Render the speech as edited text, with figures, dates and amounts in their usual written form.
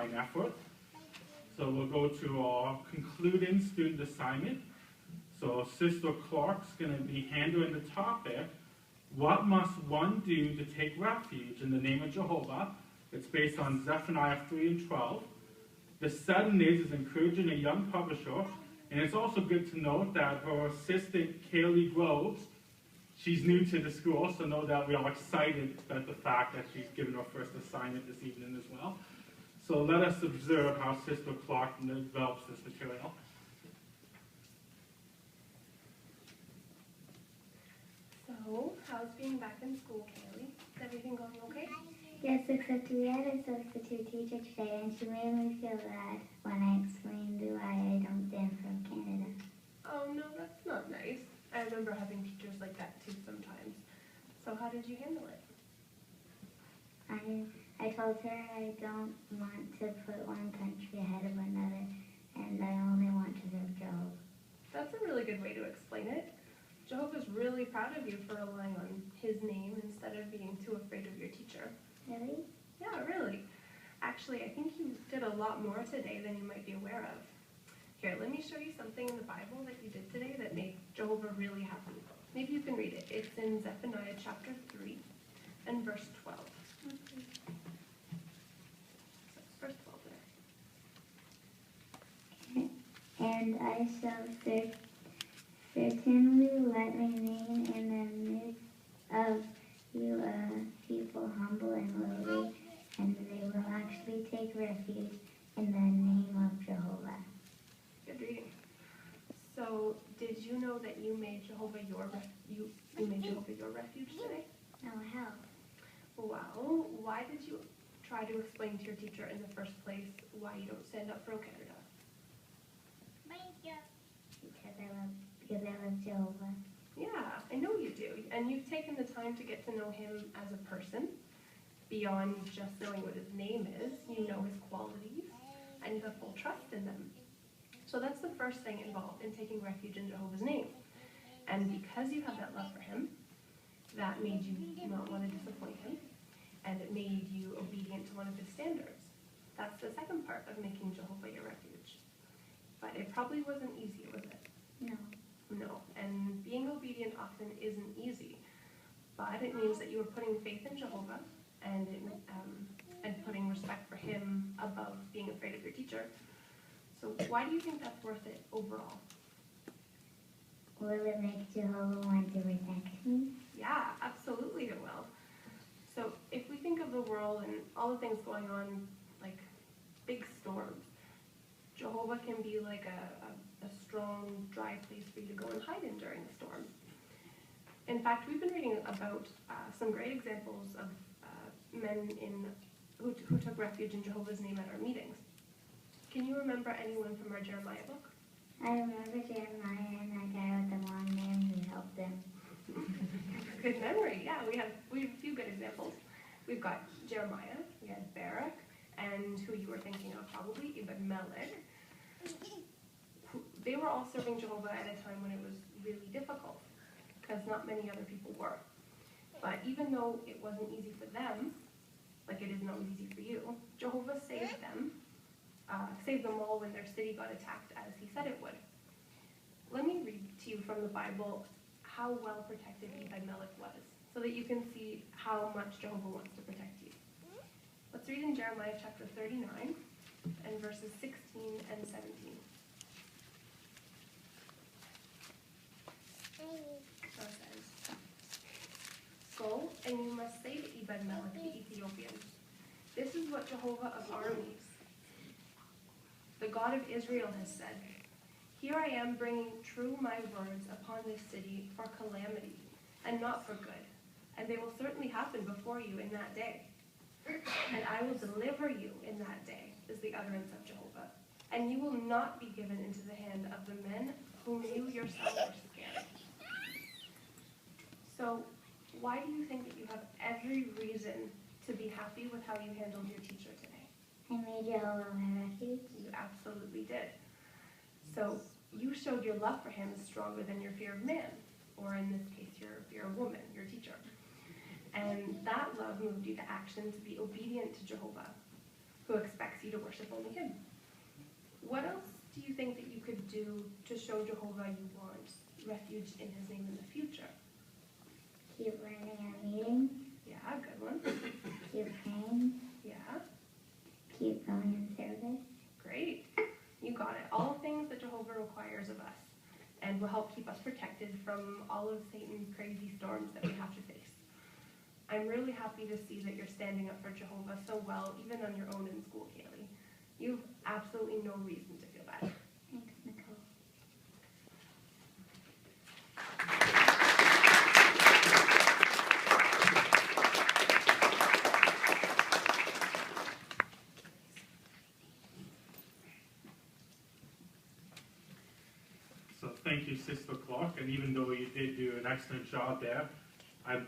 unifying effort. So we'll go to our concluding student assignment. So Sister Clark's going to be handling the topic, what must one do to take refuge in the name of Jehovah? It's based on Zephaniah 3 and 12. The setting is encouraging a young publisher, and it's also good to note that her assistant, Kaylee Groves, she's new to the school, so know that we are excited about the fact that she's given her first assignment this evening as well. So let us observe how Sister Clark develops this material. So, how's being back in school, Kaylee? Is everything going okay? Yes, except we had a substitute teacher today, and she made me feel bad when I explained why I don't am from Canada. Oh, no, that's not nice. I remember having teachers like that too sometimes. So how did you handle it? I told her I don't want to put one country ahead of another, and I only want to serve Jehovah. That's a really good way to explain it. Jehovah's really proud of you for relying on his name instead of being too afraid of your teacher. Really? Yeah, really. Actually, I think you did a lot more today than you might be aware of. Here, let me show you something in the Bible that you did today that made Jehovah really happy. Maybe you can read it. It's in Zephaniah chapter 3 and verse 12. Okay. So it's verse 12 there. And I shall certainly let my name in the midst of you a people humble and lowly, and they will actually take refuge in the name of Jehovah. Good reading. So, did you know that you made Jehovah your refuge today? No, how? Well, why did you try to explain to your teacher in the first place why you don't stand up for Canada? Because I love Jehovah. Yeah, I know you do. And you've taken the time to get to know him as a person, beyond just knowing what his name is. You know his qualities, and you have full trust in them. So that's the first thing involved in taking refuge in Jehovah's name. And because you have that love for him, that made you not want to disappoint him, and it made you obedient to one of his standards. That's the second part of making Jehovah your refuge. But it probably wasn't easy, was it? No. No, and being obedient often isn't easy, but it means that you are putting faith in Jehovah and putting respect for him above being afraid of your teacher. So why do you think that's worth it overall? Will it make Jehovah want to protect me? Yeah, absolutely it will. So if we think of the world and all the things going on, like big storms, Jehovah can be like a strong, dry place for you to go and hide in during the storm. In fact, we've been reading about some great examples of men who took refuge in Jehovah's name at our meetings. Can you remember anyone from our Jeremiah book? I remember Jeremiah and that guy with the long name who helped him. Good memory, yeah. We have a few good examples. We've got Jeremiah, we had Barak, and who you were thinking of probably, Ebed-Melech. They were all serving Jehovah at a time when it was really difficult, because not many other people were. But even though it wasn't easy for them, like it isn't always easy for you, Jehovah saved them all when their city got attacked as he said it would. Let me read to you from the Bible how well protected Ebed-Melech was, so that you can see how much Jehovah wants to protect you. Let's read in Jeremiah chapter 39 and verses 16 and 17. So it says, "Go, and you must say to Ebed-Melech the Ethiopian, this is what Jehovah of armies, the God of Israel, has said. Here I am bringing true my words upon this city for calamity, and not for good. And they will certainly happen before you in that day. And I will deliver you in that day, is the utterance of Jehovah. And you will not be given into the hand of the men whom you yourself are scared." So, why do you think that you have every reason to be happy with how you handled your teacher today? I made Jehovah my refuge. You absolutely did. So, you showed your love for him is stronger than your fear of man, or in this case, your fear of woman, your teacher. And that love moved you to action to be obedient to Jehovah, who expects you you to worship only Him. What else do you think that you could do to show Jehovah you want refuge in His name in the future? Keep learning at meetings. Yeah, good one. Keep praying. Yeah, Keep going in service. great. You got it. All things that Jehovah requires of us and will help keep us protected from all of Satan's crazy storms that we have to face. I'm really happy to see that you're standing up for Jehovah so well, even on your own in school, Kaylee. You've absolutely no reason to feel bad. Thanks, Nicole. So thank you, Sister Clark, and even though you did do an excellent job there, I'm